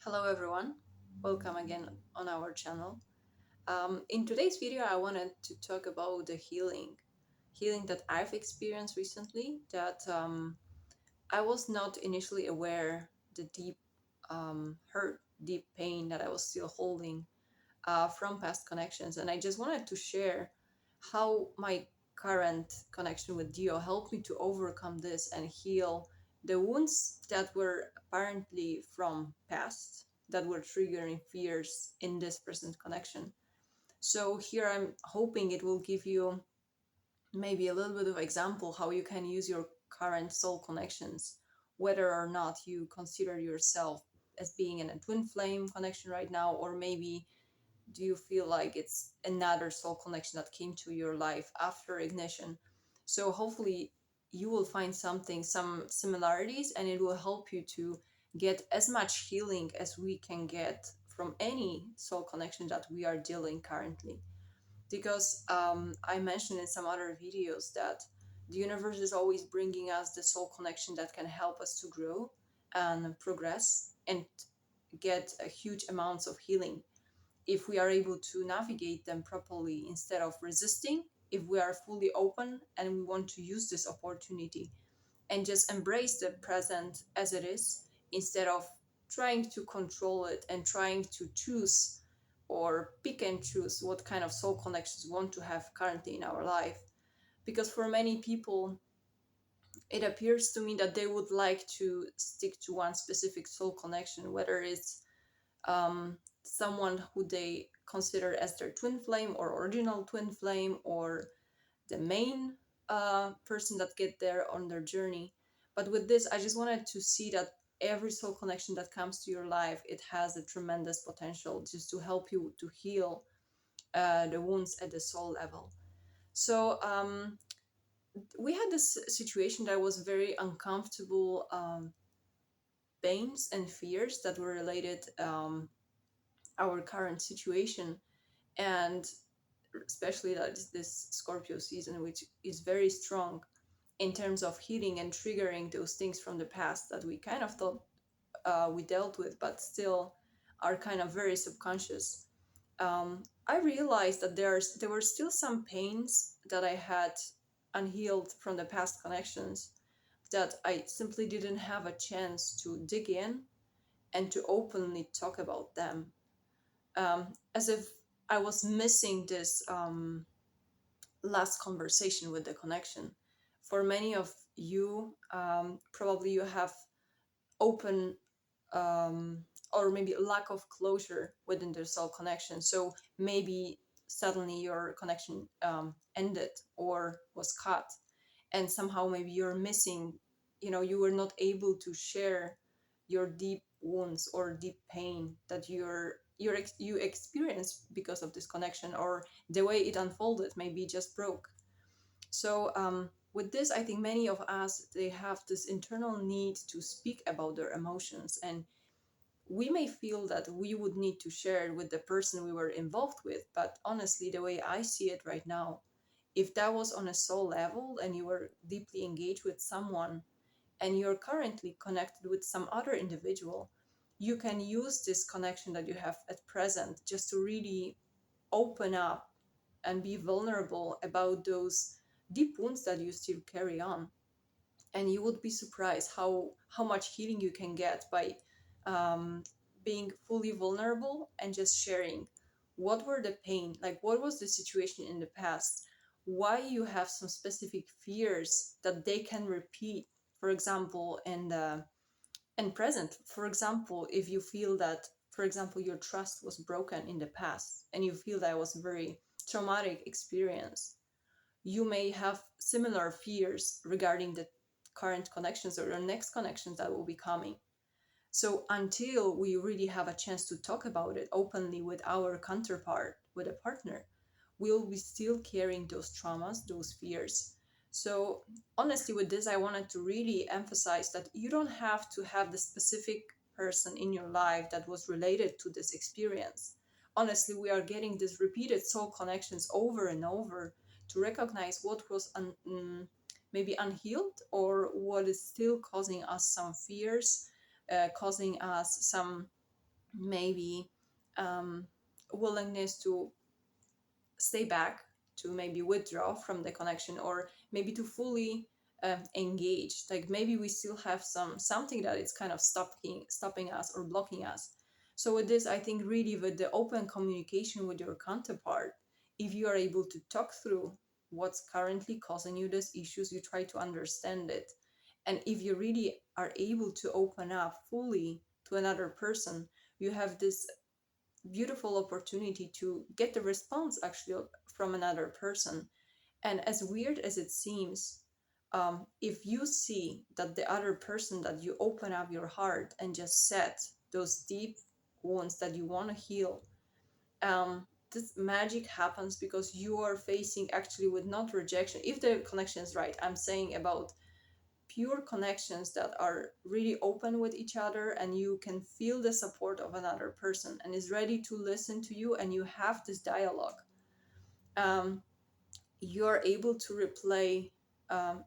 Hello everyone, welcome again on our channel. In today's video, I wanted to talk about the healing that I've experienced recently that I was not initially aware the deep hurt, deep pain that I was still holding from past connections. And I just wanted to share how my current connection with Dio helped me to overcome this and heal the wounds that were apparently from past that were triggering fears in this present connection. So here I'm hoping it will give you maybe a little bit of example how you can use your current soul connections, whether or not you consider yourself as being in a twin flame connection right now, or maybe do you feel like it's another soul connection that came to your life after ignition. So hopefully you will find some similarities, and it will help you to get as much healing as we can get from any soul connection that we are dealing currently. Because I mentioned in some other videos that the universe is always bringing us the soul connection that can help us to grow and progress and get a huge amounts of healing if we are able to navigate them properly instead of resisting, if we are fully open and we want to use this opportunity and just embrace the present as it is instead of trying to control it and trying to choose or pick and choose what kind of soul connections we want to have currently in our life. Because for many people, it appears to me that they would like to stick to one specific soul connection, whether it's someone who they consider as their twin flame or original twin flame or the main person that get there on their journey. But with this, I just wanted to see that every soul connection that comes to your life, it has a tremendous potential just to help you to heal the wounds at the soul level. So we had this situation that was very uncomfortable, pains and fears that were related our current situation, and especially that is this Scorpio season, which is very strong in terms of healing and triggering those things from the past that we kind of thought we dealt with, but still are kind of very subconscious. I realized that there were still some pains that I had unhealed from the past connections that I simply didn't have a chance to dig in and to openly talk about them, as if I was missing this last conversation with the connection. For many of you, probably you have open or maybe lack of closure within the soul connection. So maybe suddenly your connection ended or was cut, and somehow maybe you're missing, you were not able to share your deep wounds or deep pain that you experience because of this connection, or the way it unfolded maybe just broke. So with this, I think many of us, they have this internal need to speak about their emotions, and we may feel that we would need to share it with the person we were involved with. But honestly, the way I see it right now, if that was on a soul level and you were deeply engaged with someone and you're currently connected with some other individual, you can use this connection that you have at present just to really open up and be vulnerable about those deep wounds that you still carry on. And you would be surprised how much healing you can get by um, being fully vulnerable and just sharing what were the pain, like what was the situation in the past, why you have some specific fears that they can repeat, for example, in the and present. For example, if you feel that, for example, your trust was broken in the past and you feel that was a very traumatic experience, you may have similar fears regarding the current connections or your next connections that will be coming. So until we really have a chance to talk about it openly with our counterpart, with a partner, we'll be still carrying those traumas, those fears. So honestly, with this, I wanted to really emphasize that you don't have to have the specific person in your life that was related to this experience. Honestly, we are getting these repeated soul connections over and over to recognize what was maybe unhealed, or what is still causing us some fears, causing us some maybe um, willingness to stay back, to maybe withdraw from the connection, or maybe to fully engage. Like maybe we still have something that is kind of stopping us or blocking us. So with this, I think really with the open communication with your counterpart, if you are able to talk through what's currently causing you these issues, you try to understand it. And if you really are able to open up fully to another person, you have this beautiful opportunity to get the response actually from another person. And as weird as it seems, if you see that the other person, that you open up your heart and just set those deep wounds that you want to heal, this magic happens because you are facing actually with not rejection, if the connection is right. I'm saying about pure connections that are really open with each other, and you can feel the support of another person and is ready to listen to you, and you have this dialogue. um, you're able to replay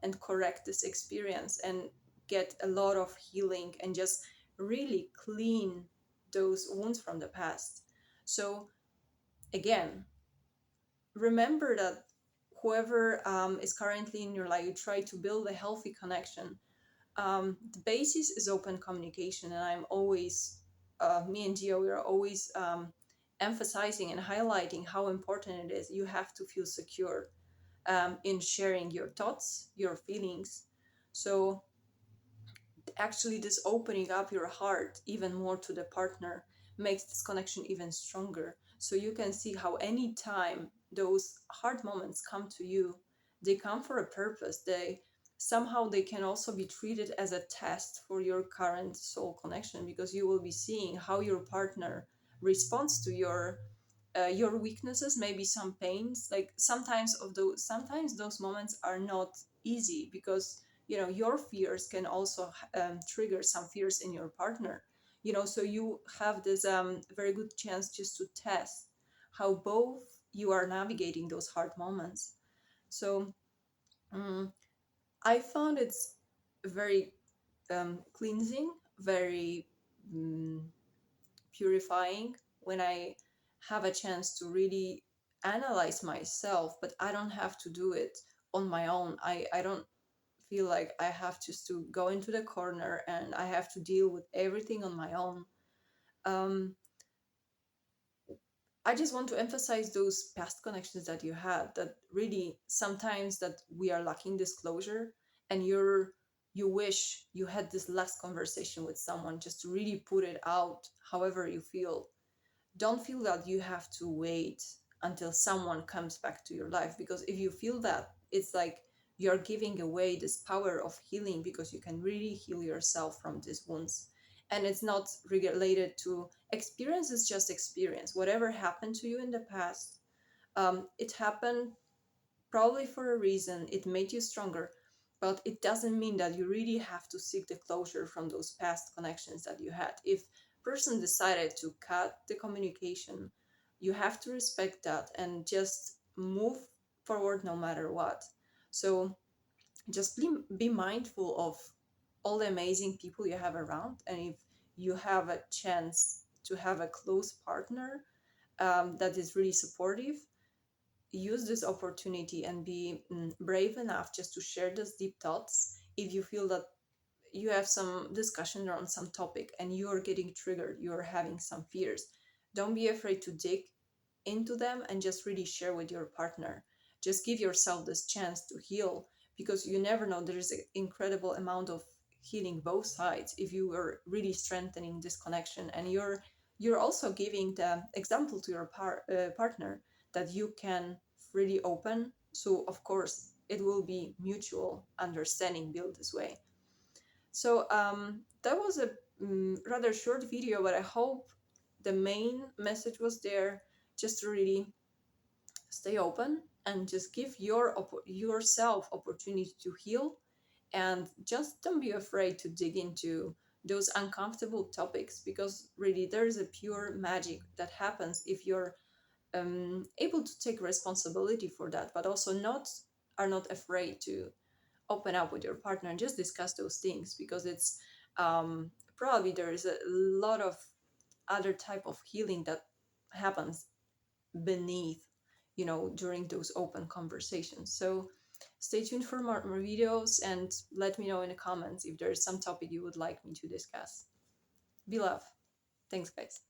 and correct this experience and get a lot of healing and just really clean those wounds from the past. So again, remember that whoever is currently in your life, you try to build a healthy connection. The basis is open communication, and I'm always, me and Gio, we are always emphasizing and highlighting how important it is. You have to feel secure in sharing your thoughts, your feelings. So actually, this opening up your heart even more to the partner makes this connection even stronger. So you can see how anytime those hard moments come to you, they come for a purpose. They can also be treated as a test for your current soul connection, because you will be seeing how your partner responds to your weaknesses, maybe some pains. Like sometimes those moments are not easy, because your fears can also trigger some fears in your partner. So you have this very good chance just to test how both you are navigating those hard moments. So mm, I found it's very cleansing, very mm, purifying when I have a chance to really analyze myself, but I don't have to do it on my own. I don't feel like I have just to go into the corner and I have to deal with everything on my own. Um, I just want to emphasize those past connections that you had, that really sometimes that we are lacking this closure, and you wish you had this last conversation with someone just to really put it out however you feel. Don't feel that you have to wait until someone comes back to your life, because if you feel that, it's like you're giving away this power of healing, because you can really heal yourself from these wounds. And it's not related to experience. It's just experience. Whatever happened to you in the past, it happened probably for a reason. It made you stronger, but it doesn't mean that you really have to seek the closure from those past connections that you had. If person decided to cut the communication, you have to respect that and just move forward no matter what. So just be mindful of all the amazing people you have around, and if you have a chance to have a close partner that is really supportive, use this opportunity and be brave enough just to share those deep thoughts. If you feel that you have some discussion around some topic and you're getting triggered, you're having some fears, don't be afraid to dig into them and just really share with your partner. Just give yourself this chance to heal, because you never know, there is an incredible amount of healing both sides if you are really strengthening this connection, and you're also giving the example to your partner that you can really open. So of course it will be mutual understanding built this way. So that was a rather short video, but I hope the main message was there, just to really stay open and just give yourself opportunity to heal, and just don't be afraid to dig into those uncomfortable topics, because really there is a pure magic that happens if you're able to take responsibility for that, but also not afraid to open up with your partner and just discuss those things, because it's probably there is a lot of other type of healing that happens beneath, during those open conversations. So stay tuned for more videos, and let me know in the comments if there's some topic you would like me to discuss. Be love. Thanks, guys.